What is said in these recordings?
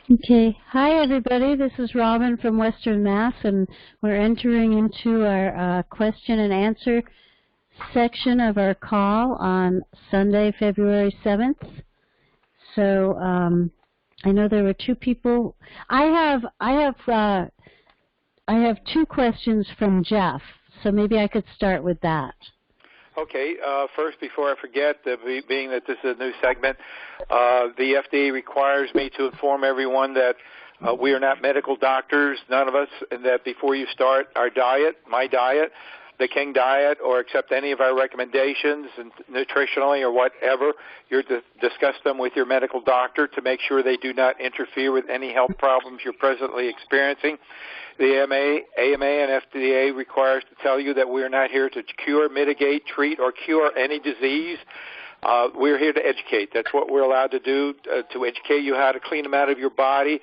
Okay. Hi, everybody. This is Robin from Western Mass, and we're entering into our question and answer section of our call on Sunday, February 7th. So I know there were two people. I have two questions from Jeff, so maybe I could start with that. Okay. First, before I forget, being that this is a new segment, the FDA requires me to inform everyone that we are not medical doctors, none of us, and that before you start our diet, my diet, the King diet, or accept any of our recommendations, and nutritionally or whatever, you're to discuss them with your medical doctor to make sure they do not interfere with any health problems you're presently experiencing. The AMA and FDA requires to tell you that we are not here to cure, mitigate, treat, or cure any disease. We're here to educate. That's what we're allowed to do, to educate you how to clean them out of your body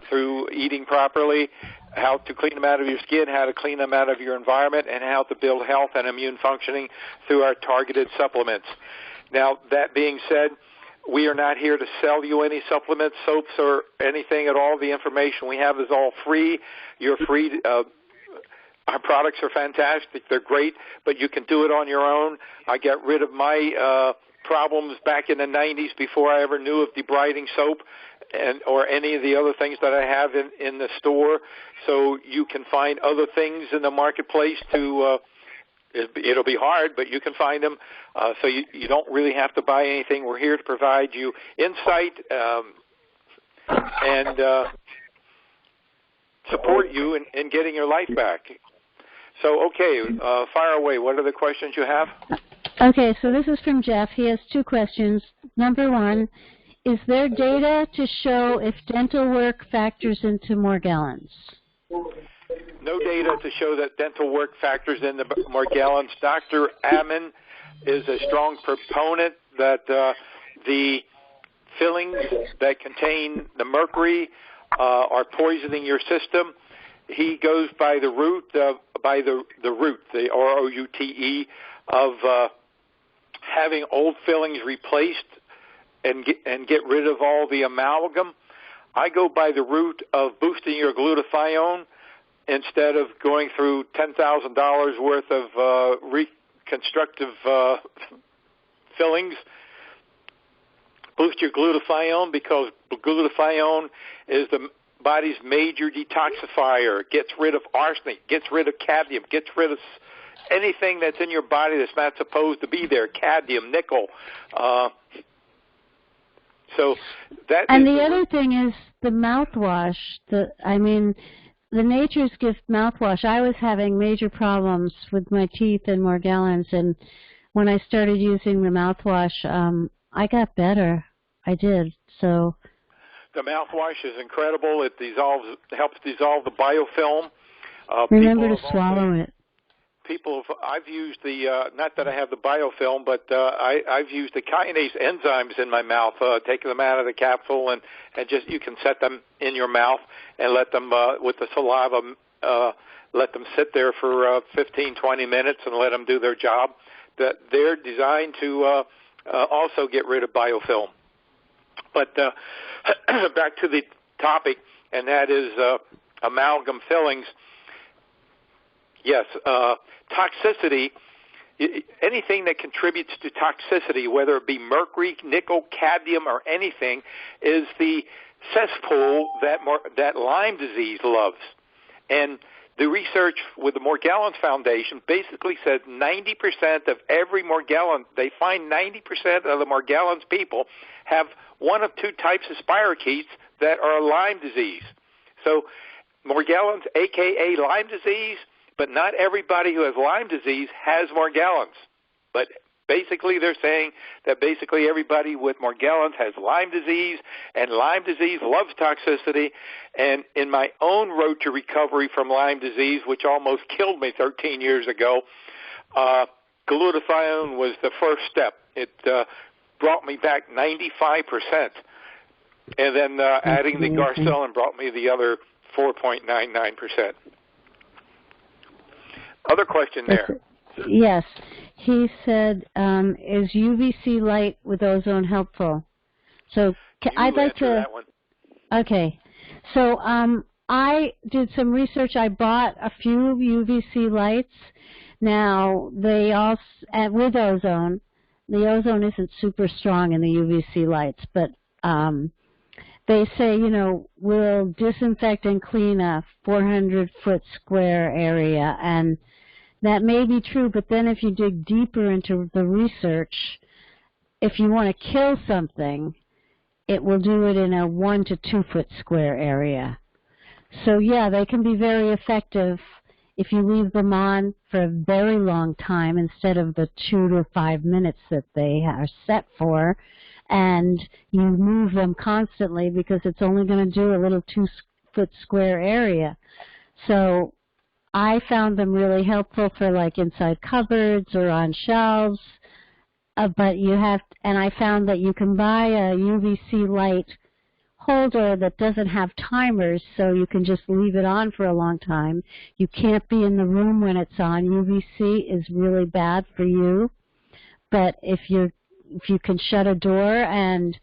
through eating properly, how to clean them out of your skin, how to clean them out of your environment, and how to build health and immune functioning through our targeted supplements. Now, that being said, we are not here to sell you any supplements, soaps, or anything at all. The information we have is all free. You're free. Our products are fantastic. They're great, but you can do it on your own. I got rid of my problems back in the 90s before I ever knew of debriding soap or any of the other things that I have in the store. So you can find other things in the marketplace to it'll be hard, but you can find them. So you don't really have to buy anything. We're here to provide you insight and support you in getting your life back. So, okay, fire away. What are the questions you have? Okay, so this is from Jeff. He has two questions. Number one, is there data to show if dental work factors into Morgellons? No data to show that dental work factors in the Morgellons. Dr. Ammon is a strong proponent that the fillings that contain the mercury are poisoning your system. He goes by the route, the ROUTE, of having old fillings replaced and get rid of all the amalgam. I go by the route of boosting your glutathione instead of going through $10,000 worth of reconstructive fillings. Boost your glutathione because glutathione is the body's major detoxifier. It gets rid of arsenic, gets rid of cadmium, gets rid of anything that's in your body that's not supposed to be there, cadmium, nickel. So that. And the other thing is the mouthwash. The Nature's Gift mouthwash. I was having major problems with my teeth and Morgellons, and when I started using the mouthwash, I got better. I did. So. The mouthwash is incredible. It helps dissolve the biofilm. Remember to swallow it. I've used not that I have the biofilm, but I've used the kinase enzymes in my mouth, taking them out of the capsule, and just you can set them in your mouth and let them, with the saliva, let them sit there for 15, 20 minutes and let them do their job. That they're designed to also get rid of biofilm. But back to the topic, and that is amalgam fillings. Yes, toxicity, anything that contributes to toxicity, whether it be mercury, nickel, cadmium, or anything, is the cesspool that Lyme disease loves. And the research with the Morgellons Foundation basically said 90% of every Morgellon, they find 90% of the Morgellons people have one of two types of spirochetes that are Lyme disease. So Morgellons, a.k.a. Lyme disease, but not everybody who has Lyme disease has Morgellons. But basically they're saying that basically everybody with Morgellons has Lyme disease, and Lyme disease loves toxicity. And in my own road to recovery from Lyme disease, which almost killed me 13 years ago, glutathione was the first step. It brought me back 95%. And then adding the garcellin brought me the other 4.99%. Other question there. Yes. He said, is UVC light with ozone helpful? So I'd like to. That one. Okay. So I did some research. I bought a few UVC lights. Now, they all, with ozone, the ozone isn't super strong in the UVC lights, but they say, we'll disinfect and clean a 400-foot square area, and that may be true, but then if you dig deeper into the research, if you want to kill something, it will do it in a 1 to 2 foot square area. So yeah, they can be very effective if you leave them on for a very long time instead of the 2 to 5 minutes that they are set for, and you move them constantly because it's only going to do a little 2 foot square area. So I found them really helpful for like inside cupboards or on shelves. But and I found that you can buy a UVC light holder that doesn't have timers, so you can just leave it on for a long time. You can't be in the room when it's on. UVC is really bad for you. But if you can shut a door and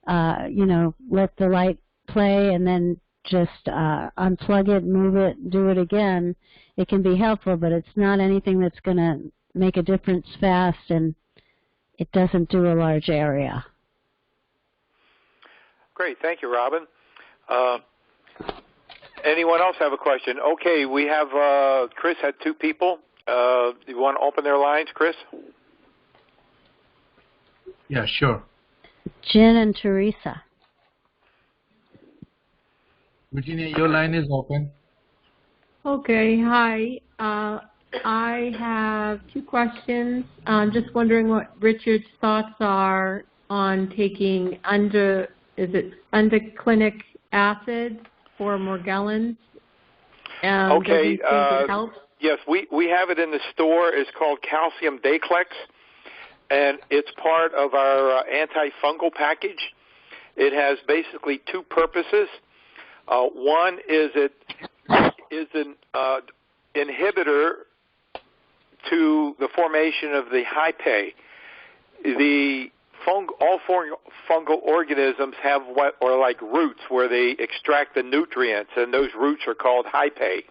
let the light play and then just unplug it, move it, do it again, it can be helpful. But it's not anything that's going to make a difference fast, and it doesn't do a large area. Great. Thank you, Robin. Anyone else have a question? Okay, we have Chris had 2 people. You want to open their lines, Chris? Yeah, sure. Jen and Teresa. Virginia, your line is open. Okay, hi. I have 2 questions. Just wondering what Richard's thoughts are on taking undeclinic acid for Morgellons. Okay. Does he think it helps? Yes, we have it in the store. It's called calcium Daclex, and it's part of our antifungal package. It has basically 2 purposes. One is it is an inhibitor to the formation of the hyphae. All fungal organisms have what are like roots where they extract the nutrients, and those roots are called hyphae.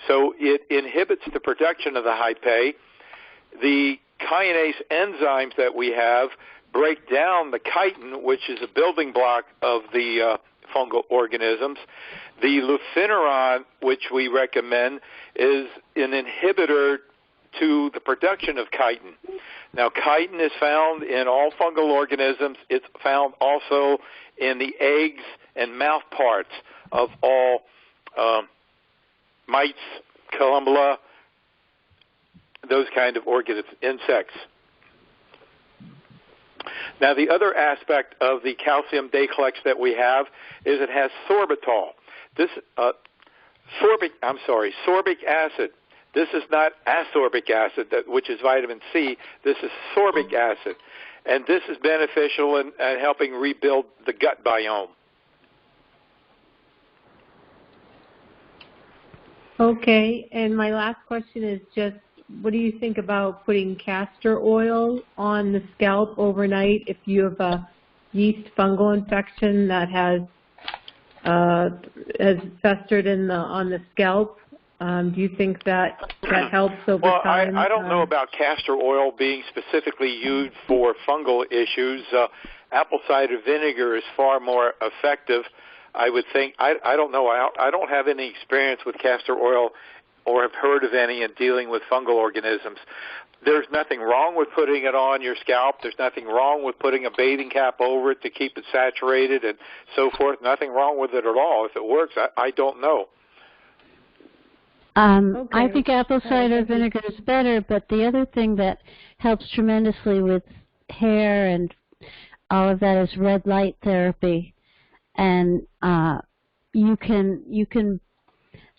So it inhibits the production of the hyphae. The kinase enzymes that we have break down the chitin, which is a building block of the fungal organisms. The lucineron, which we recommend, is an inhibitor to the production of chitin. Now, chitin is found in all fungal organisms. It's found also in the eggs and mouth parts of all mites, columella, those kind of organisms, insects. Now, the other aspect of the calcium Daclex that we have is it has sorbitol. This sorbic acid. This is not ascorbic acid, which is vitamin C. This is sorbic acid, and this is beneficial in helping rebuild the gut biome. Okay, and my last question is just, what do you think about putting castor oil on the scalp overnight if you have a yeast fungal infection that has festered on the scalp? Do you think that helps over time? Well, I don't know about castor oil being specifically used for fungal issues. Apple cider vinegar is far more effective, I would think. I don't know. I don't have any experience with castor oil or have heard of any in dealing with fungal organisms. There's nothing wrong with putting it on your scalp. There's nothing wrong with putting a bathing cap over it to keep it saturated and so forth. Nothing wrong with it at all. If it works, I don't know. Okay. I think apple cider vinegar is better, but the other thing that helps tremendously with hair and all of that is red light therapy. And you can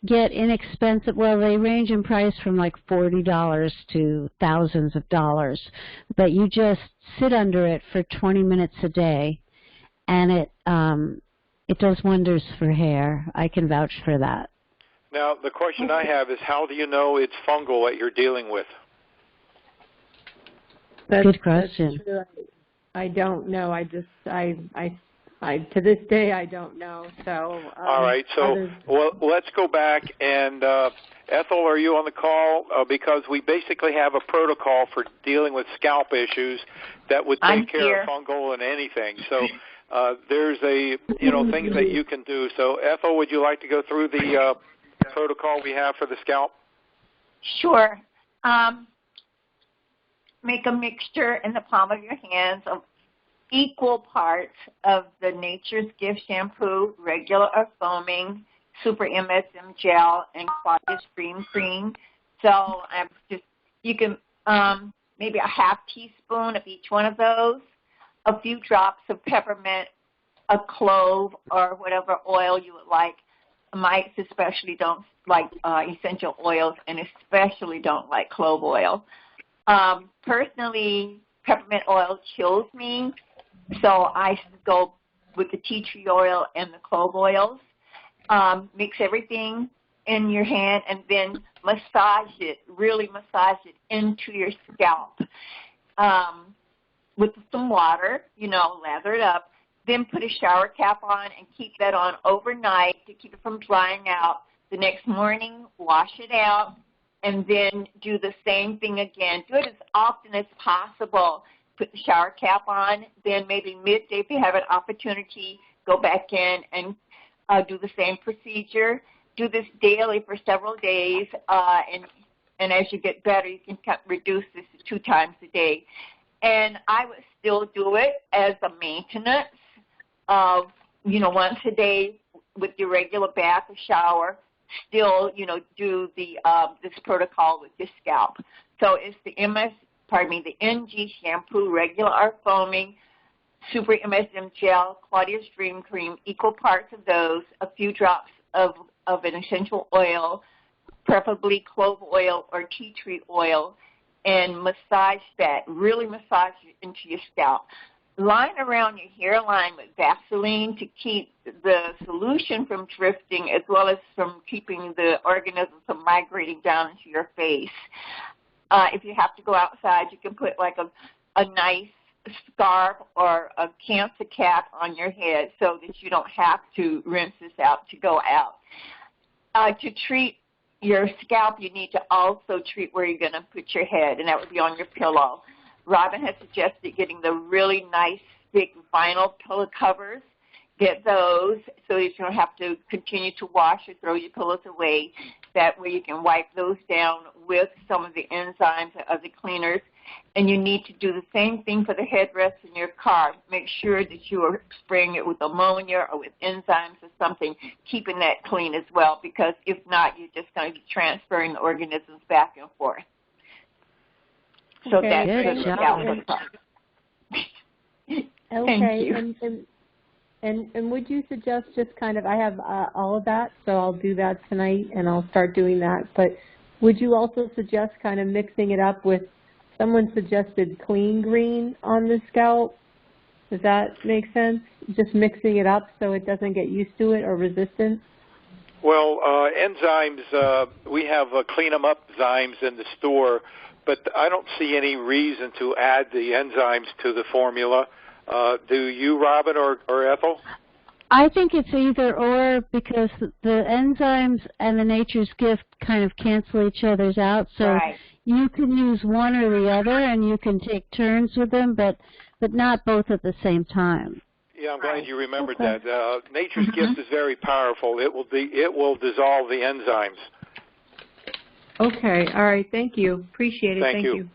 get inexpensive, well, they range in price from like $40 to thousands of dollars, but you just sit under it for 20 minutes a day, and it does wonders for hair. I can vouch for that. Now, the question I have is, how do you know it's fungal that you're dealing with? Good question. I don't know. I To this day, I don't know. So all right. So well, let's go back and Ethel, are you on the call? Because we basically have a protocol for dealing with scalp issues that would take care of fungal and anything. So there's things that you can do. So Ethel, would you like to go through the protocol we have for the scalp? Sure. Make a mixture in the palm of your hands of equal parts of the Nature's Gift shampoo, regular or foaming, Super MSM gel, and Claudia Stream cream. So you can maybe a half teaspoon of each one of those, a few drops of peppermint, a clove, or whatever oil you would like. Mites especially don't like essential oils, and especially don't like clove oil. Personally, peppermint oil chills me, so I go with the tea tree oil and the clove oils. Mix everything in your hand and then really massage it into your scalp with some water, lather it up. Then put a shower cap on and keep that on overnight to keep it from drying out. The next morning, wash it out, and then do the same thing again. Do it as often as possible. Put the shower cap on, then maybe midday if you have an opportunity, go back in and do the same procedure. Do this daily for several days, and as you get better, you can reduce this to 2 times a day. And I would still do it as a maintenance of, once a day with your regular bath or shower. Still, do the this protocol with your scalp. So it's the the NG shampoo, regular or foaming, Super MSM gel, Claudia Stream cream, equal parts of those, a few drops of an essential oil, preferably clove oil or tea tree oil, and massage that. Really massage it into your scalp. Line around your hairline with Vaseline to keep the solution from drifting, as well as from keeping the organisms from migrating down into your face. If you have to go outside, you can put like a nice scarf or a cancer cap on your head so that you don't have to rinse this out to go out. To treat your scalp, you need to also treat where you're going to put your head, and that would be on your pillow. Robin has suggested getting the really nice, thick vinyl pillow covers. Get those so that you don't have to continue to wash or throw your pillows away. That way you can wipe those down with some of the enzymes and other cleaners. And you need to do the same thing for the headrest in your car. Make sure that you are spraying it with ammonia or with enzymes or something, keeping that clean as well, because if not, you're just going to be transferring the organisms back and forth. So okay, that's good job. Okay, and would you suggest just kind of, I have all of that, so I'll do that tonight and I'll start doing that, but would you also suggest kind of mixing it up with, someone suggested clean green on the scalp? Does that make sense? Just mixing it up so it doesn't get used to it or resistant? Well, enzymes, we have clean them up enzymes in the store, but I don't see any reason to add the enzymes to the formula. Do you, Robin or Ethel? I think it's either or, because the enzymes and the Nature's Gift kind of cancel each other's out. So right. You can use one or the other, and you can take turns with them, but not both at the same time. Yeah, I'm glad you remembered that. Nature's Gift is very powerful. It will dissolve the enzymes. Okay, all right, thank you. Appreciate it. Thank you.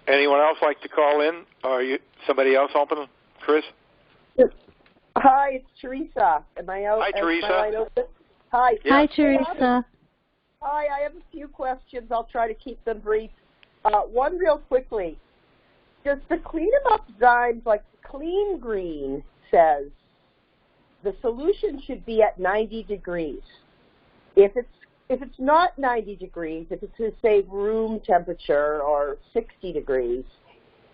Anyone else like to call in? Or somebody else open? Chris? Hi, it's Teresa. Am I out? Hi, Teresa. My line open? Hi. Yeah. Hi, Teresa. Hi, I have a few questions. I'll try to keep them brief. One real quickly. Does the Clean 'em Up Zymes, like Clean Green says, the solution should be at 90 degrees. If it's not 90 degrees, if it's, say, room temperature or 60 degrees,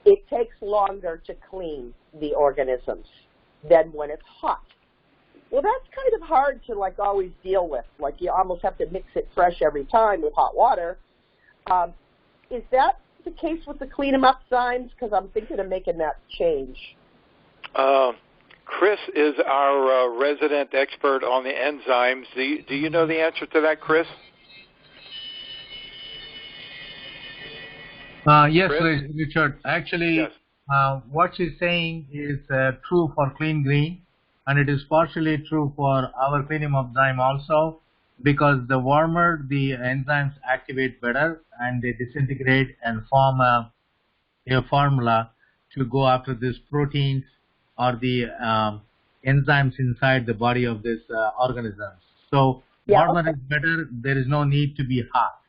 it takes longer to clean the organisms than when it's hot. Well, that's kind of hard to, like, always deal with. Like, you almost have to mix it fresh every time with hot water. Is that the case with the Clean 'em Up Zymes? Because I'm thinking of making that change. Chris is our resident expert on the enzymes. Do you know the answer to that, Chris? Yes, Chris? Richard. Actually, Yes. what she's saying is true for clean green, and it is partially true for our cleaning enzyme also, because the warmer the enzymes activate better, and they disintegrate and form a formula to go after these proteins or the enzymes inside the body of this organisms. So warmer is better. There is no need to be hot.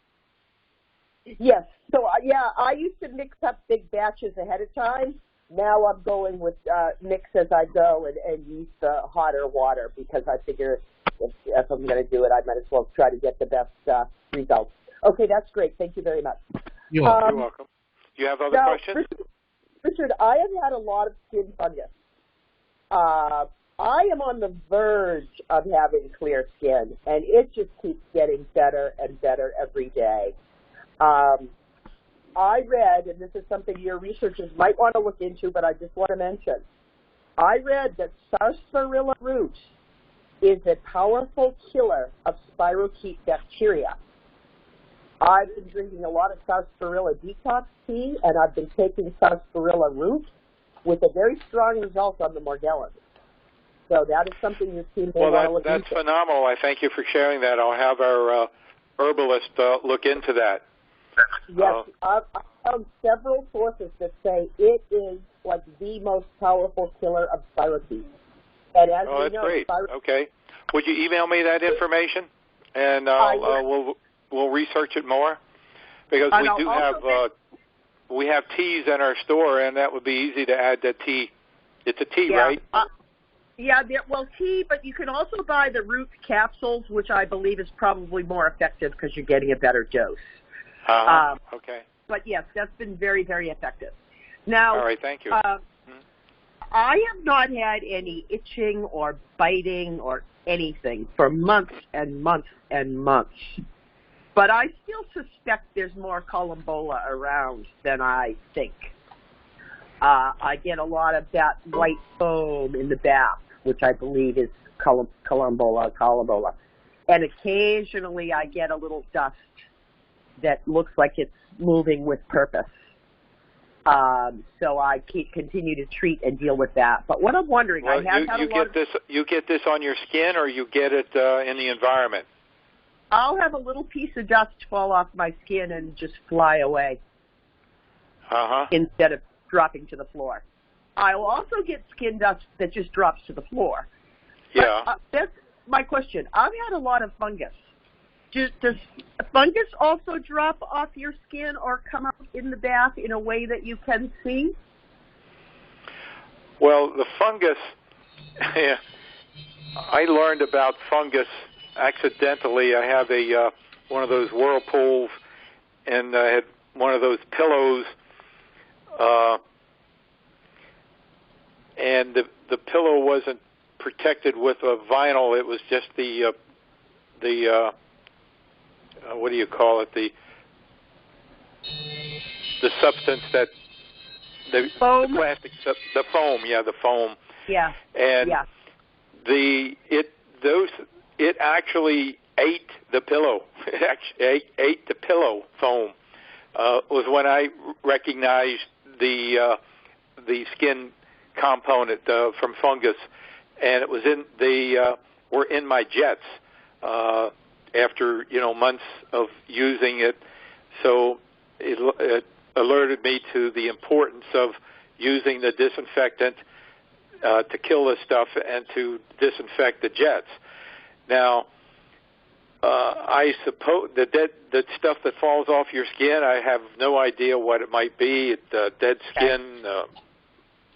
Yes. So, I used to mix up big batches ahead of time. Now I'm going with mix as I go and use the hotter water, because I figure if I'm going to do it, I might as well try to get the best results. Okay, that's great. Thank you very much. You're welcome. Do you have other questions? Richard, I have had a lot of skin fungus. I am on the verge of having clear skin, and it just keeps getting better and better every day. I read, and this is something your researchers might want to look into, but I just want to mention, I read that sarsaparilla root is a powerful killer of spirochete bacteria. I've been drinking a lot of sarsaparilla detox tea, and I've been taking sarsaparilla root with a very strong result on the Morgellons. So that is something your team may want to look into. That's phenomenal. I thank you for sharing that. I'll have our herbalist look into that. Yes, I've found several sources that say it is like the most powerful killer of spirochetes. And as that's great. Okay. Would you email me that information, and we'll research it more, because we have teas in our store, and that would be easy to add that tea. It's a tea, right? Tea, but you can also buy the root capsules, which I believe is probably more effective because you're getting a better dose. Okay. But yes, that's been very, very effective. Now, all right, thank you. I have not had any itching or biting or anything for months and months and months. But I still suspect there's more columbola around than I think. I get a lot of that white foam in the bath, which I believe is columbola. And occasionally I get a little dust that looks like it's moving with purpose. So I continue to treat and deal with that. But what I'm wondering, I have had a lot of... You get this on your skin, or you get it in the environment? I'll have a little piece of dust fall off my skin and just fly away instead of dropping to the floor. I'll also get skin dust that just drops to the floor. Yeah. But, that's my question. I've had a lot of fungus. Does fungus also drop off your skin or come out in the bath in a way that you can see? Well, the fungus, I learned about fungus accidentally. I have one of those whirlpools, and I had one of those pillows, and the pillow wasn't protected with a vinyl. It was just the what do you call it? The substance that the plastic, the foam. Yeah, the foam. Yeah. And it actually ate the pillow. It actually ate the pillow foam. Was when I recognized the skin component from fungus, and it was were in my jets after months of using it. So it alerted me to the importance of using the disinfectant to kill this stuff and to disinfect the jets. Now, I suppose the stuff that falls off your skin, I have no idea what it might be. Dead skin,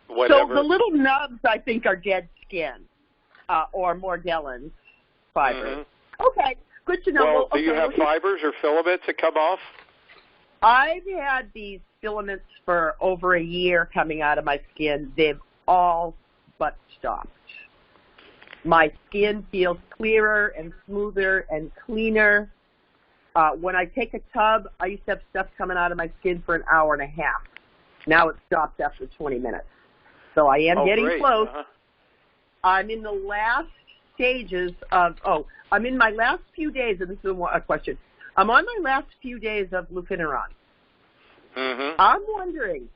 whatever. So the little nubs, I think, are dead skin or Morgellons fibers. Mm-hmm. Okay, good to know. Well, do you have fibers or filaments that come off? I've had these filaments for over a year coming out of my skin. They've all but stopped. My skin feels clearer and smoother and cleaner. When I take a tub, I used to have stuff coming out of my skin for an hour and a half. Now it stops after 20 minutes. So I am getting great. close. I'm in the last stages of, I'm in my last few days, and this is a question. I'm on my last few days of Lufeneron. Mm-hmm. I'm wondering,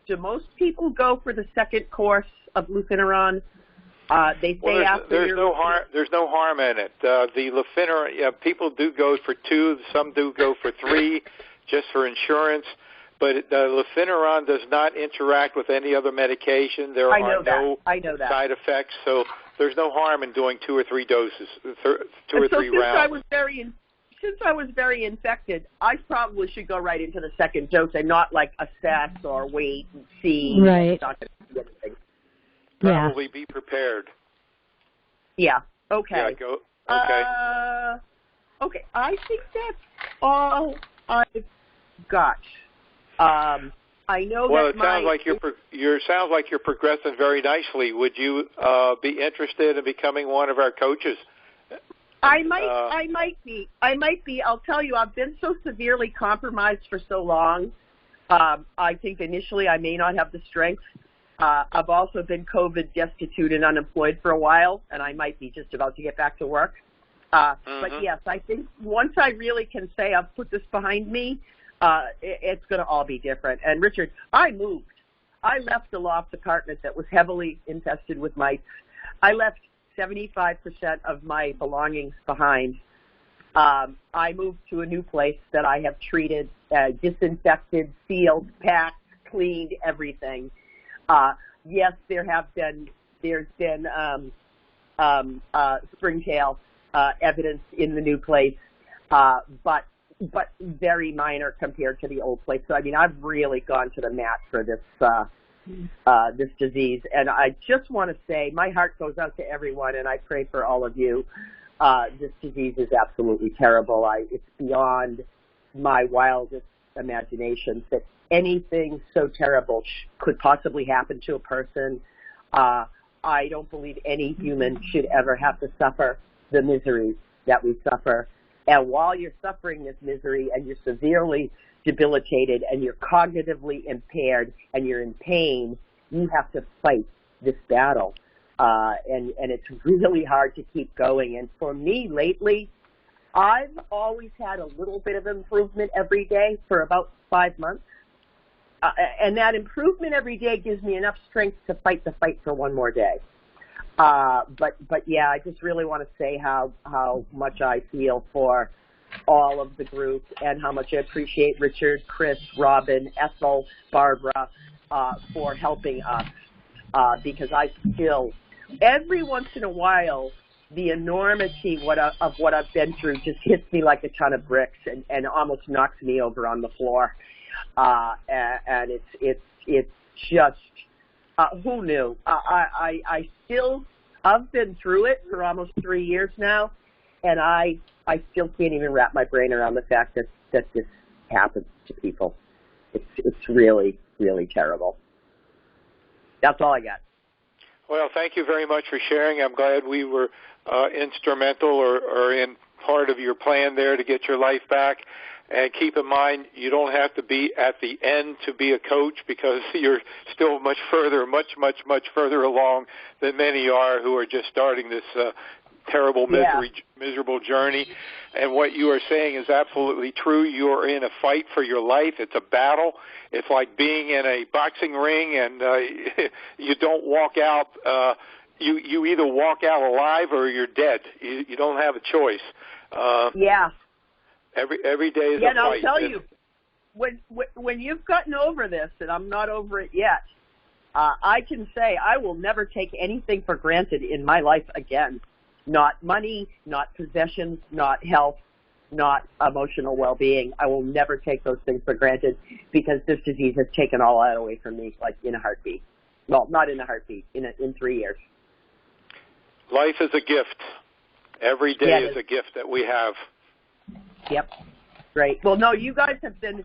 do most people go for the second course of Lufeneron? They say there's no harm in it. The Lufeneron, people do go for 2, some do go for 3, just for insurance. But the Lufeneron does not interact with any other medication. There are no side effects, so there's no harm in doing 2 or 3 doses, 2 or 3 rounds. Since I was very infected, I probably should go right into the second dose and not like assess or wait and see. Right. Not going to do anything. Probably be prepared. Yeah. Okay. Yeah, go. Okay. Okay. I think that's all I've got. I know well, that it sounds like you're progressing very nicely. Would you be interested in becoming one of our coaches? I might be. I'll tell you, I've been so severely compromised for so long. I think initially I may not have the strength. I've also been COVID destitute and unemployed for a while, and I might be just about to get back to work. But yes, I think once I really can say I've put this behind me, it's going to all be different. And Richard, I moved. I left a loft apartment that was heavily infested with mites. I left 75% of my belongings behind. I moved to a new place that I have treated, disinfected, sealed, packed, cleaned, everything. Yes, there's been springtail evidence in the new place, but very minor compared to the old place. So I mean, I've really gone to the mat for this this disease, and I just want to say my heart goes out to everyone, and I pray for all of you. This disease is absolutely terrible. It's beyond my wildest imagination that anything so terrible could possibly happen to a person. I don't believe any human should ever have to suffer the misery that we suffer. And while you're suffering this misery and you're severely debilitated and you're cognitively impaired and you're in pain, you have to fight this battle. And it's really hard to keep going. And for me lately, I've always had a little bit of improvement every day for about 5 months. And that improvement every day gives me enough strength to fight the fight for one more day. But yeah, I just really want to say how much I feel for all of the group and how much I appreciate Richard, Chris, Robin, Ethel, Barbara for helping us because I still, every once in a while, the enormity of what I've been through just hits me like a ton of bricks and almost knocks me over on the floor. And it's just who knew? I've been through it for almost 3 years now, and I still can't even wrap my brain around the fact that this happens to people. It's really, really terrible. That's all I got. Well, thank you very much for sharing. I'm glad we were instrumental or in part of your plan there to get your life back. And keep in mind, you don't have to be at the end to be a coach because you're still much further along than many are who are just starting this terrible, miserable journey. And what you are saying is absolutely true. You are in a fight for your life. It's a battle. It's like being in a boxing ring, and you don't walk out. You either walk out alive or you're dead. You don't have a choice. Every day is a fight. And I'll tell you, when you've gotten over this, and I'm not over it yet, I can say I will never take anything for granted in my life again. Not money, not possessions, not health, not emotional well-being. I will never take those things for granted because this disease has taken all that away from me, like in a heartbeat. Well, not in a heartbeat, in 3 years. Life is a gift. Every day is a gift that we have. Yep. Great. Well, no, you guys have been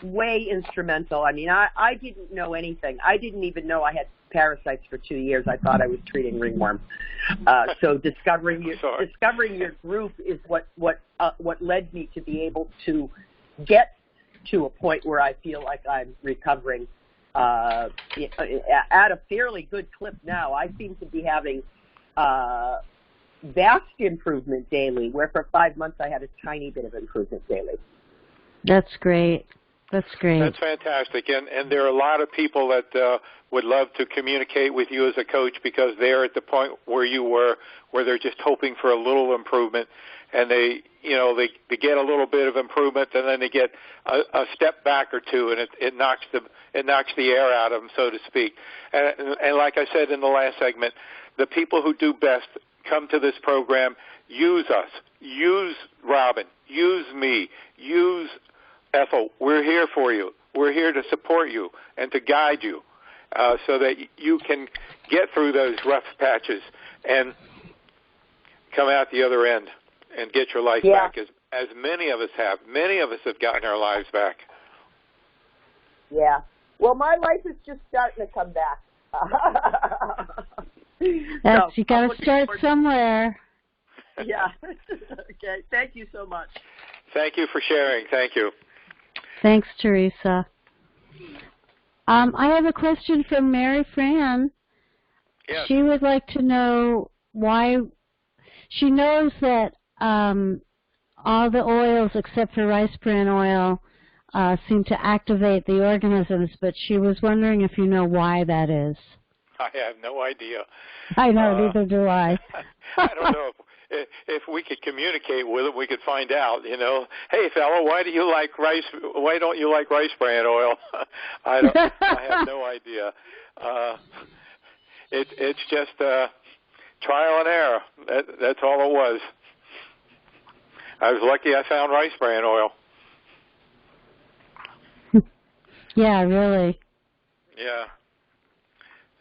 way instrumental. I mean, I didn't know anything. I didn't even know I had parasites for 2 years. I thought I was treating ringworm. So discovering your group is what led me to be able to get to a point where I feel like I'm recovering at a fairly good clip now. I seem to be having vast improvement daily, where for 5 months I had a tiny bit of improvement daily. That's great. That's great. That's fantastic. And there are a lot of people that would love to communicate with you as a coach because they're at the point where you were, where they're just hoping for a little improvement, and they get a little bit of improvement, and then they get a step back or two, and it knocks the air out of them, so to speak. And like I said in the last segment, the people who do best come to this program. Use us. Use Robin. Use me. Use Ethel. We're here for you. We're here to support you and to guide you so that you can get through those rough patches and come out the other end and get your life back, as many of us have. Many of us have gotten our lives back. Yeah. Well, my life is just starting to come back. You got to start somewhere. Yeah. Okay. Thank you so much. Thank you for sharing. Thank you. Thanks, Teresa. I have a question from Mary Fran. Yes. She would like to know why. She knows that all the oils except for rice bran oil seem to activate the organisms, but she was wondering if you know why that is. I have no idea. I know, neither do I. I don't know if we could communicate with them, we could find out. Hey fella, why don't you like rice bran oil? I have no idea. It's just trial and error. That's all it was. I was lucky I found rice bran oil. Yeah, really. Yeah.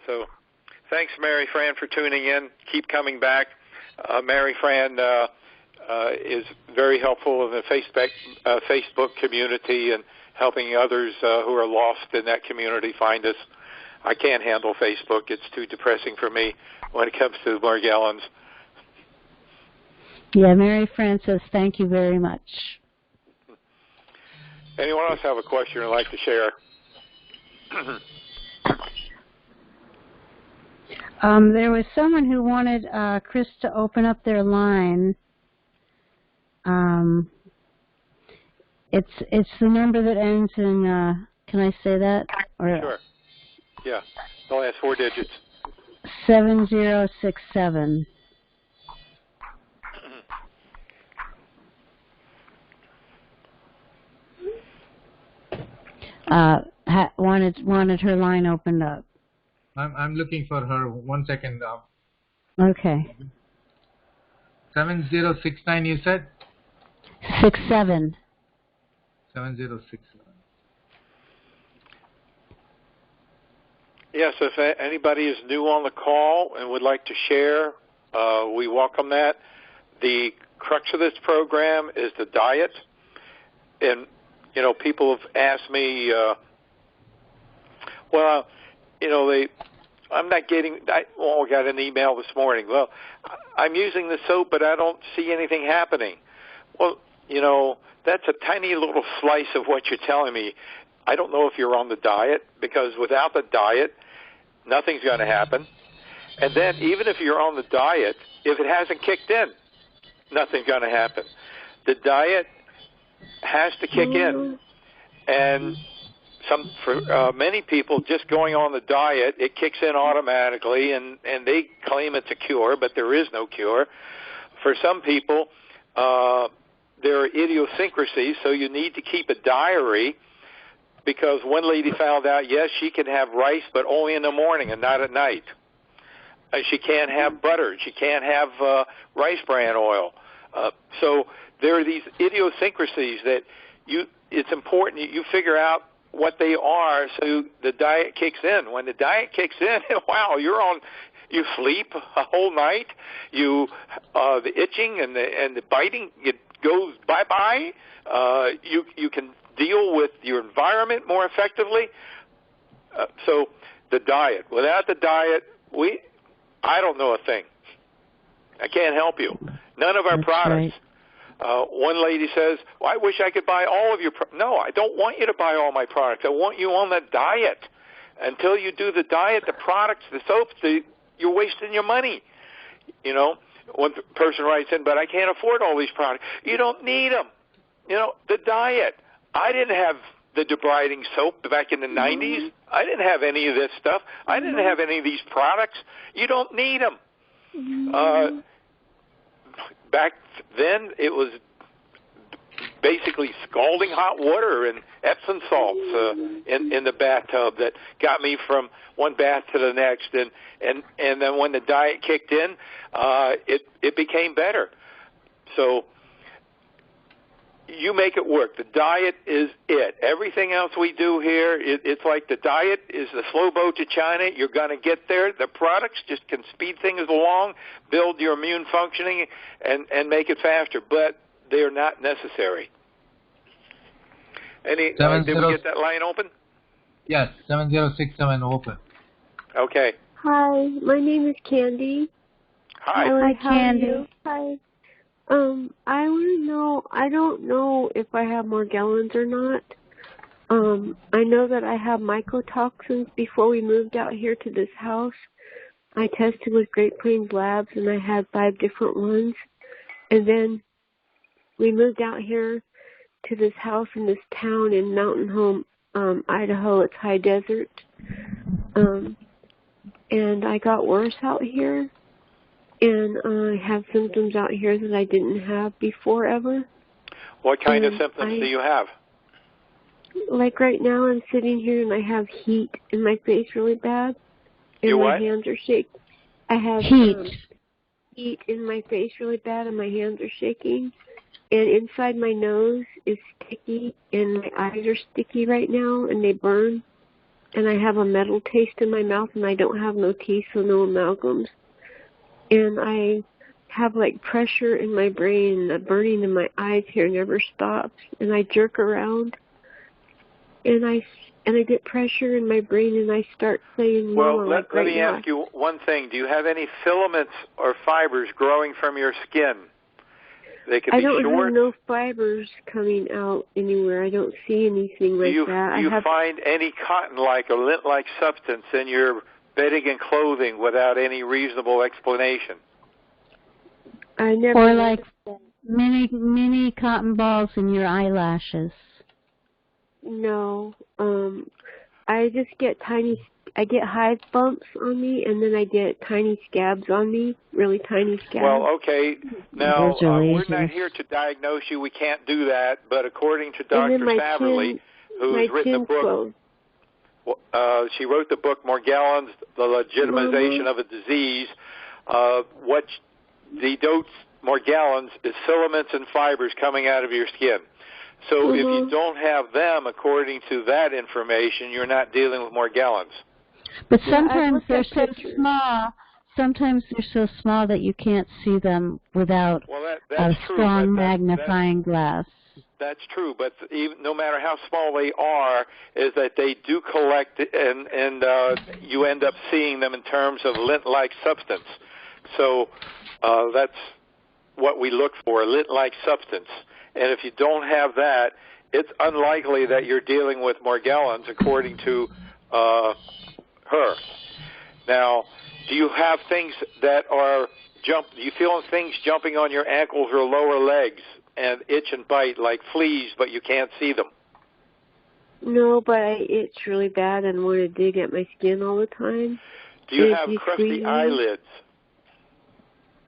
So, thanks, Mary Fran, for tuning in. Keep coming back. Mary Fran is very helpful in the Facebook community and helping others who are lost in that community find us. I can't handle Facebook. It's too depressing for me when it comes to Morgellons. Yeah, Mary Fran says thank you very much. Anyone else have a question or like to share? There was someone who wanted Chris to open up their line. It's the number that ends in. Can I say that? Sure. Yeah. The last 4 digits. 7067. Wanted her line opened up. I'm looking for her. 1 second. Okay. 7069, you said? 67. 7067. Yes, if anybody is new on the call and would like to share, we welcome that. The crux of this program is the diet. And, people have asked me, I'm not getting, I got an email this morning. Well, I'm using the soap, but I don't see anything happening. Well, that's a tiny little slice of what you're telling me. I don't know if you're on the diet, because without the diet, nothing's going to happen. And then even if you're on the diet, if it hasn't kicked in, nothing's going to happen. The diet has to kick in. And for many people, just going on the diet, it kicks in automatically, and they claim it's a cure, but there is no cure. For some people, there are idiosyncrasies, so you need to keep a diary, because one lady found out, yes, she can have rice, but only in the morning and not at night. She can't have butter. She can't have rice bran oil. So there are these idiosyncrasies that it's important you figure out what they are, so the diet kicks in. When the diet kicks in, wow, you sleep a whole night. The itching and the biting, it goes bye-bye. You can deal with your environment more effectively. So the diet. Without the diet, I don't know a thing. I can't help you. None of our products. Right. One lady says, well, I wish I could buy all of your products. No, I don't want you to buy all my products. I want you on the diet. until you do the diet, the products, the soaps, you're wasting your money. You know, one person writes in, but I can't afford all these products. You don't need them. You know, the diet. I didn't have the debriding soap back in the 90s. I didn't have any of this stuff. I didn't have any of these products. You don't need them. Back then, it was basically scalding hot water and Epsom salts in the bathtub that got me from one bath to the next. And then when the diet kicked in, it became better. So you make it work. The diet is it. Everything else we do here, it's like the diet is the slow boat to China. You're going to get there. The products just can speed things along, build your immune functioning, and make it faster. But they're not necessary. Did we get that line open? Yes, 7067 open. Okay. Hi, my name is Candy. Hi. Hi, Candy. Hi. I want to know, I don't know if I have Morgellons or not. I know that I have mycotoxins before we moved out here to this house. I tested with Great Plains Labs and I had 5 different ones. And then we moved out here to this house in this town in Mountain Home, Idaho. It's high desert. And I got worse out here. And I have symptoms out here that I didn't have before ever. What kind of symptoms do you have? Like right now I'm sitting here and I have heat in my face really bad. And my hands are shaking. I have heat in my face really bad and my hands are shaking. And inside my nose is sticky and my eyes are sticky right now and they burn. And I have a metal taste in my mouth and I don't have no teeth, so no amalgams. And I have like pressure in my brain and the burning in my eyes here never stops. And I jerk around and I get pressure in my brain and I start saying, well, Mama, let me ask you one thing. Do you have any filaments or fibers growing from your skin? They could be short. I don't have no fibers coming out anywhere. I don't see anything like that. Do you find any cotton-like or lint-like substance in your bedding and clothing without any reasonable explanation? I never. Or like mini cotton balls in your eyelashes. No. I just get I get hive bumps on me, and then I get tiny scabs on me, really tiny scabs. Well, okay. Now, we're not here to diagnose you. We can't do that. But according to Dr. Saverly, who's written a book, she wrote the book Morgellons, The Legitimization of a Disease. What denotes Morgellons is filaments and fibers coming out of your skin. So if you don't have them, according to that information, you're not dealing with Morgellons. But sometimes they're so small. Sometimes they're so small that you can't see them without a strong magnifying glass. That's true, but even no matter how small they are, is that they do collect, and you end up seeing them in terms of lint-like substance. So that's what we look for, lint-like substance. And if you don't have that, it's unlikely that you're dealing with Morgellons, according to her. Now, do you have things that are do you feel things jumping on your ankles or lower legs and itch and bite like fleas, but you can't see them? No, but I itch really bad and want to dig at my skin all the time. Do you have crusty eyelids?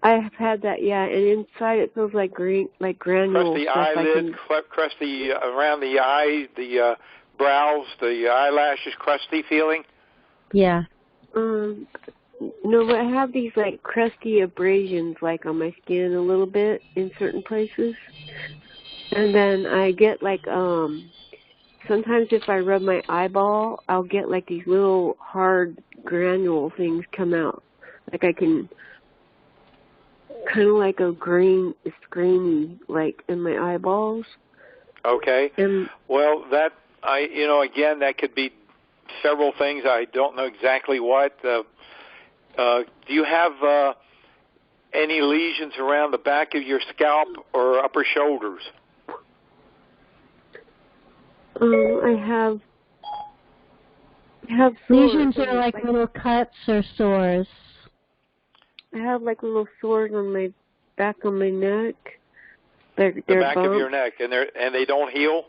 I have had that, yeah, and inside it feels like granules. Crusty eyelids, crusty around the eye, the brows, the eyelashes, crusty feeling? Yeah. No, but I have these like crusty abrasions like on my skin a little bit in certain places. And then I get like sometimes if I rub my eyeball, I'll get like these little hard granule things come out. Like I can kind of like a grainy like in my eyeballs. Okay. Well, that again, that could be several things. I don't know exactly what. Do you have any lesions around the back of your scalp or upper shoulders? I have I have sores. Lesions are like little cuts or sores. I have like little sores on my back of my neck. They're the back bumps. of your neck, and they don't heal?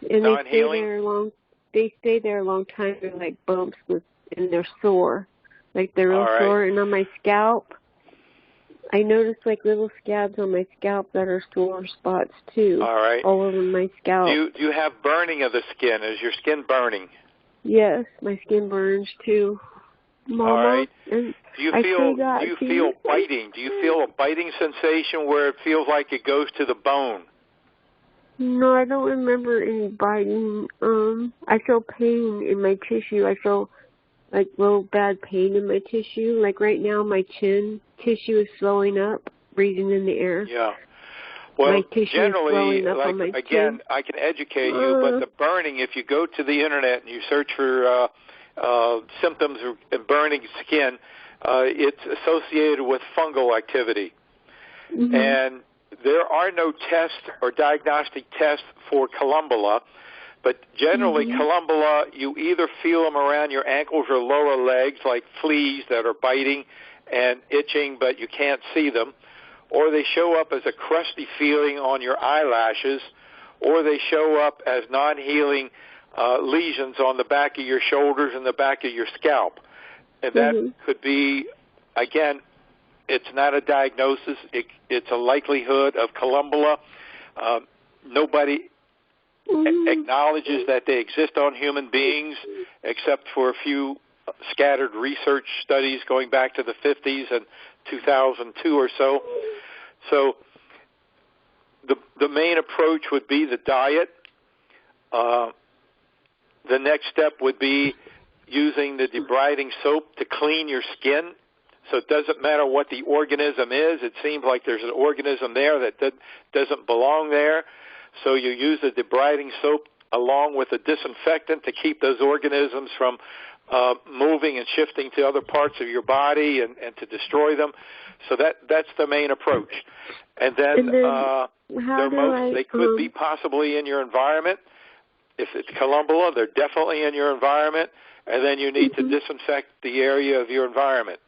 And non-healing? They stay there a long time. They're like bumps and they're sore. Like they're real sore. And on my scalp, I noticed like little scabs on my scalp that are sore spots too. All right. All over my scalp. Do you have burning of the skin? Is your skin burning? Yes, my skin burns too. Mama, all right. And do you feel biting? Do you feel a biting sensation where it feels like it goes to the bone? No, I don't remember any biting. I feel pain in my tissue. I feel like real bad pain in my tissue. Like right now, my chin tissue is swelling up, breathing in the air. Yeah. Well, generally, like again, I can educate you, but the burning, if you go to the internet and you search for symptoms of burning skin, it's associated with fungal activity. Mm-hmm. And there are no tests or diagnostic tests for columbella, but generally columbella, you either feel them around your ankles or lower legs, like fleas that are biting and itching, but you can't see them, or they show up as a crusty feeling on your eyelashes, or they show up as non-healing lesions on the back of your shoulders and the back of your scalp. And that could be, again, it's not a diagnosis. It's a likelihood of columbella. Nobody acknowledges that they exist on human beings except for a few scattered research studies going back to the 50s and 2002 or so. So the main approach would be the diet. The next step would be using the debriding soap to clean your skin. So it doesn't matter what the organism is. It seems like there's an organism there that doesn't belong there. So you use the debriding soap along with a disinfectant to keep those organisms from moving and shifting to other parts of your body and to destroy them. So that's the main approach. And then they could be possibly in your environment. If it's columbella, they're definitely in your environment. And then you need to disinfect the area of your environment.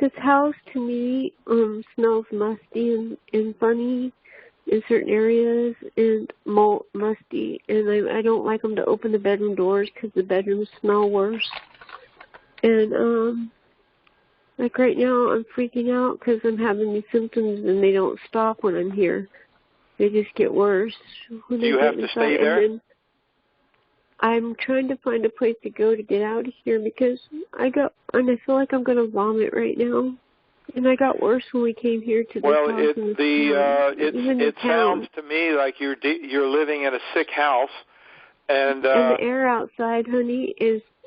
This house, to me, smells musty and funny in certain areas and musty. And I don't like them to open the bedroom doors because the bedrooms smell worse. And, like right now, I'm freaking out because I'm having these symptoms and they don't stop when I'm here. They just get worse. Do you have to stay there? And I'm trying to find a place to go to get out of here because I feel like I'm going to vomit right now. And I got worse when we came here to this house. It sounds to me like you're living in a sick house, and the air outside, honey,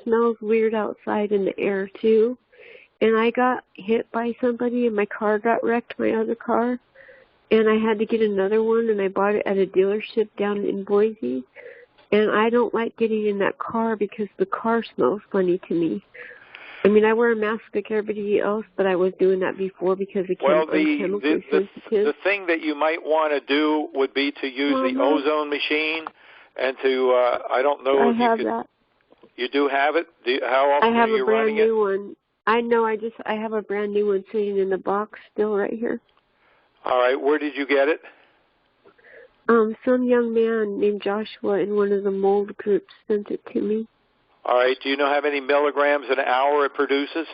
smells weird outside in the air too. And I got hit by somebody, and my car got wrecked, my other car, and I had to get another one, and I bought it at a dealership down in Boise. And I don't like getting in that car because the car smells funny to me. I mean, I wear a mask like everybody else, but I was doing that before because it chemically sensitive. The thing that you might want to do would be to use the ozone machine and to, I don't know if you could. That. You do have it? How often are you running it? I have a brand new one. I know, I have a brand new one sitting in the box still right here. All right, where did you get it? Some young man named Joshua in one of the mold groups sent it to me. All right. Do you know how many milligrams an hour it produces?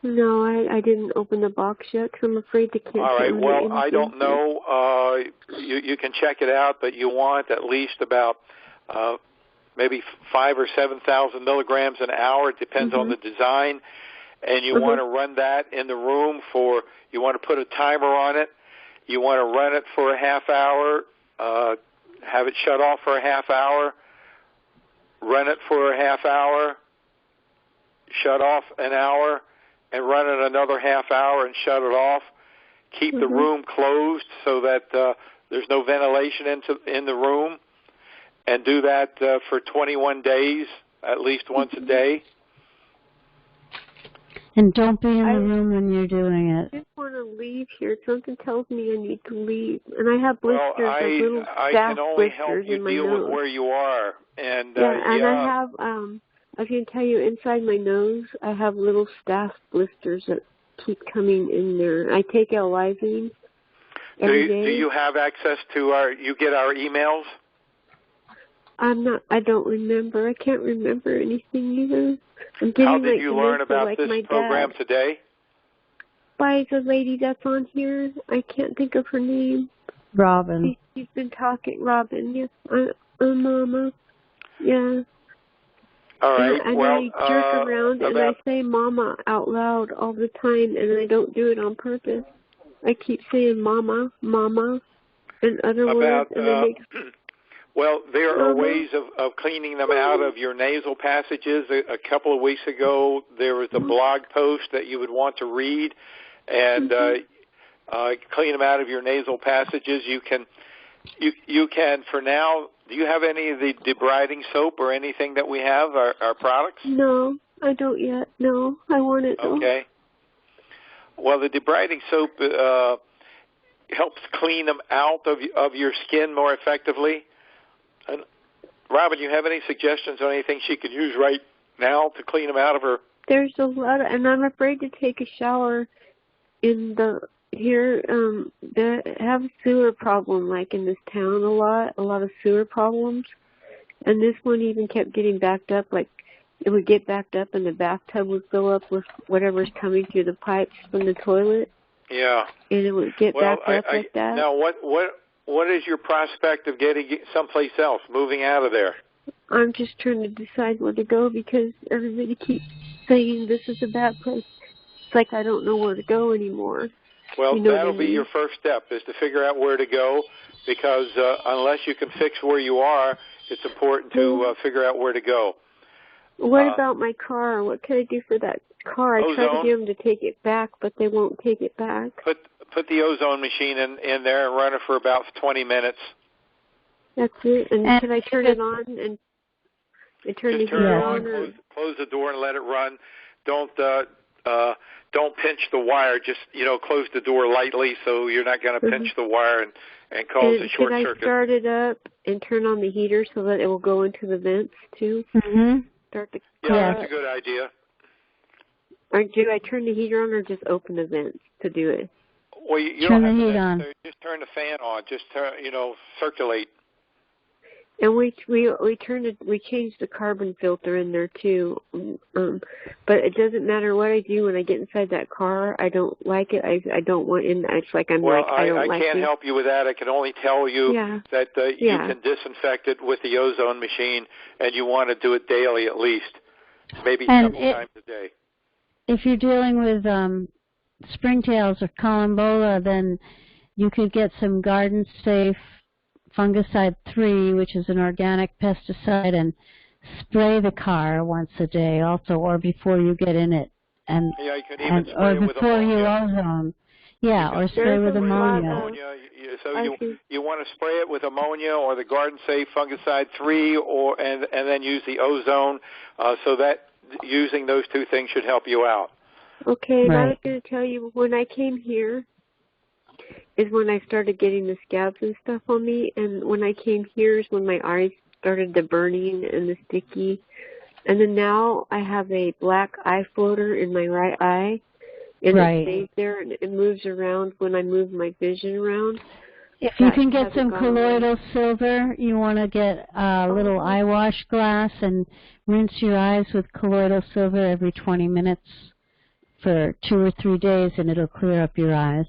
No, I didn't open the box yet because I'm afraid to cancel. All right. Well, I don't know. You can check it out, but you want at least about maybe 5,000 or 7,000 milligrams an hour. It depends on the design. And you want to run that in the room you want to put a timer on it. You want to run it for a half hour, have it shut off for a half hour, run it for a half hour, shut off an hour, and run it another half hour and shut it off. Keep the room closed so that there's no ventilation in the room, and do that for 21 days, at least once a day. And don't be in the room when you're doing it. I just want to leave here. Something tells me I need to leave. And I have blisters, like little I staph can only help blisters you in my deal nose. with where you are. And, I have, I can tell you inside my nose, I have little staph blisters that keep coming in there. I take L-lysine every day. Do you have access to you get our emails? I don't remember. I can't remember anything either. I'm getting, How did you learn about this program today? By the lady that's on here. I can't think of her name. Robin. She's been talking. Robin, yes. Mama. Yeah. All right. And I jerk around and I say mama out loud all the time, and I don't do it on purpose. I keep saying mama, mama, and other words. And it makes well, there are ways of cleaning them out of your nasal passages. A couple of weeks ago, there was a blog post that you would want to read and clean them out of your nasal passages. You can, for now, do you have any of the debriding soap or anything that we have, our products? No, I don't yet. No, I want it though. Okay. Well, the debriding soap helps clean them out of your skin more effectively. And Robin, you have any suggestions on anything she could use right now to clean them out of her? There's a lot, and I'm afraid to take a shower in here. They have a sewer problem, like in this town, a lot of sewer problems. And this one even kept getting backed up, like it would get backed up and the bathtub would fill up with whatever's coming through the pipes from the toilet. Yeah. And it would get backed up like that. Now, what is your prospect of getting someplace else, moving out of there? I'm just trying to decide where to go because everybody keeps saying this is a bad place. It's like I don't know where to go anymore. Well, that'll be your first step, is to figure out where to go, because unless you can fix where you are, it's important to figure out where to go. What about my car? What can I do for that car? I tried to get them to take it back, but they won't take it back. Put the ozone machine in there and run it for about 20 minutes. That's it. And can I turn it on and turn the heater on? Close the door and let it run. Don't pinch the wire. Just close the door lightly so you're not going to pinch the wire and cause a short circuit. Can I start it up and turn on the heater so that it will go into the vents too? Mm-hmm. Start the that's a good idea. Or do I turn the heater on or just open the vents to do it? Well, you don't have to just turn the fan on. Just circulate. And we changed the carbon filter in there too. But it doesn't matter what I do when I get inside that car. I don't like it. I don't want in. It's like I don't like it. I can't help you with that. I can only tell you that you can disinfect it with the ozone machine, and you want to do it daily at least, maybe a couple times a day. If you're dealing with springtails or columbola, then you could get some Garden Safe Fungicide 3, which is an organic pesticide, and spray the car once a day also, or before you get in it. And you could even spray or before you ozone. Yeah, or spray with ammonia. So you want to spray it with ammonia or the Garden Safe Fungicide 3, and then use the ozone, so that using those two things should help you out. Okay, and I was going to tell you, when I came here is when I started getting the scabs and stuff on me, and when I came here is when my eyes started the burning and the sticky. And then now I have a black eye floater in my right eye, and it stays there, and it moves around when I move my vision around. If you can get some colloidal silver, you want to get a little eye wash glass and rinse your eyes with colloidal silver every 20 minutes for 2 or 3 days, and it'll clear up your eyes.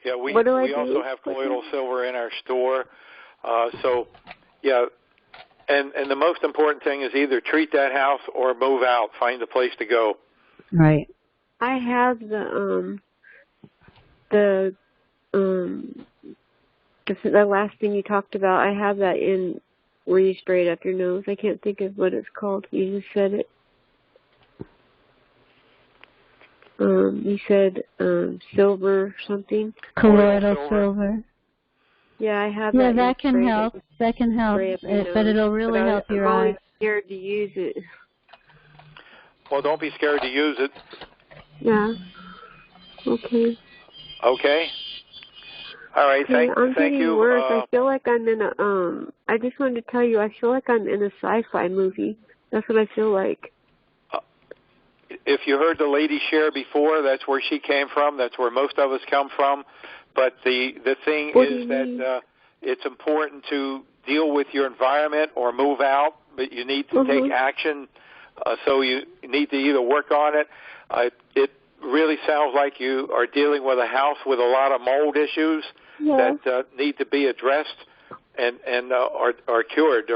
Yeah, we also have colloidal silver in our store. And the most important thing is either treat that house or move out, find a place to go. Right. I have the last thing you talked about. I have that in where you spray it up your nose. I can't think of what it's called. You just said it. You said silver something. Colloidal silver. Yeah, I have that. Yeah, that can help. That can help, but it'll really help your eyes. I'm always scared to use it. Well, don't be scared to use it. Yeah. Okay. Okay. All right. I'm thank getting you. worse. I feel like I'm in a I just wanted to tell you, I feel like I'm in a sci-fi movie. That's what I feel like. If you heard the lady share before, that's where she came from. That's where most of us come from. But the thing is that it's important to deal with your environment or move out, but you need to take action. So you need to either work on it. It really sounds like you are dealing with a house with a lot of mold issues that need to be addressed and are cured.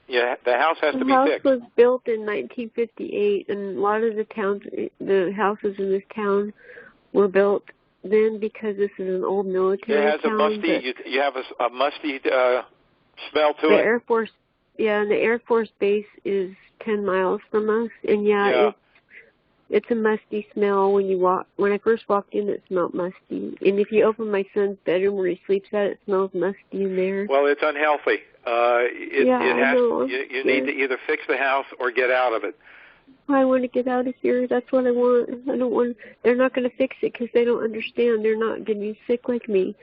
The house has to be fixed. The house was built in 1958, and a lot of the houses in this town were built then because this is an old military town. It has a musty. You have a musty smell to it. The Air Force, and the Air Force base is 10 miles from us, and it's a musty smell when you walk. When I first walked in, it smelled musty, and if you open my son's bedroom where he sleeps at, it smells musty in there. Well, it's unhealthy. You need to either fix the house or get out of it. I want to get out of here. That's what I want. I don't want. They're not going to fix it because they don't understand. They're not getting sick like me,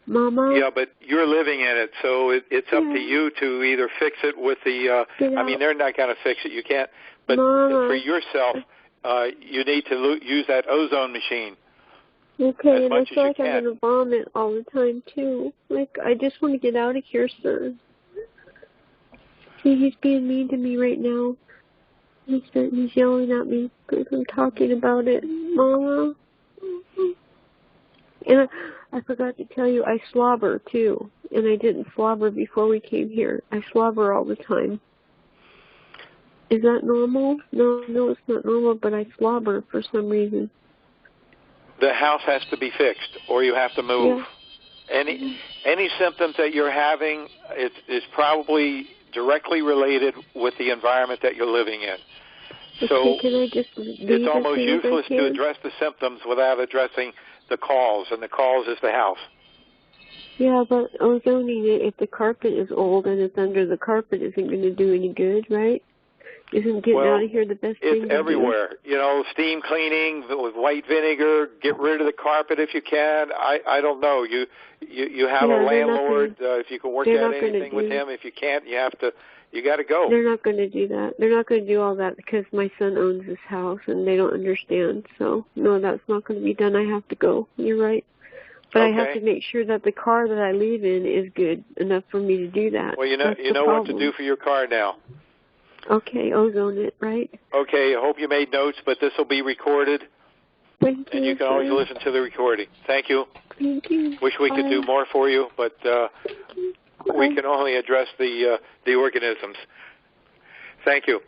Mama. Yeah, but you're living in it, so it's up to you to either fix it with the. I mean, they're not going to fix it. You can't. But Mama. For yourself, you need to use that ozone machine. Okay, and I feel like I'm going to vomit all the time, too. Like, I just want to get out of here, sir. See, he's being mean to me right now. He's yelling at me because I'm talking about it. Mama. And I forgot to tell you, I slobber, too. And I didn't slobber before we came here. I slobber all the time. Is that normal? No, it's not normal, but I slobber for some reason. The house has to be fixed, or you have to move. Yeah. Any symptoms that you're having is probably directly related with the environment that you're living in. So can I just it's almost useless to address the symptoms without addressing the cause, and the cause is the house. Yeah, but ozoning it, if the carpet is old and it's under the carpet, isn't going to do any good, right? Isn't getting out of here the best thing to do? It's everywhere. You know, steam cleaning with white vinegar. Get rid of the carpet if you can. I don't know. You have a landlord. If you can work out anything with him. If you can't, you got to go. They're not going to do that. They're not going to do all that because my son owns this house and they don't understand. So no, that's not going to be done. I have to go. You're right. But I have to make sure that the car that I leave in is good enough for me to do that. Well, you know what to do for your car now. Okay, ozone it, right? Okay, I hope you made notes, but this will be recorded. Thank you. And you can always listen to the recording. Thank you. Thank you. Wish we could do more for you, but we can only address the organisms. Thank you.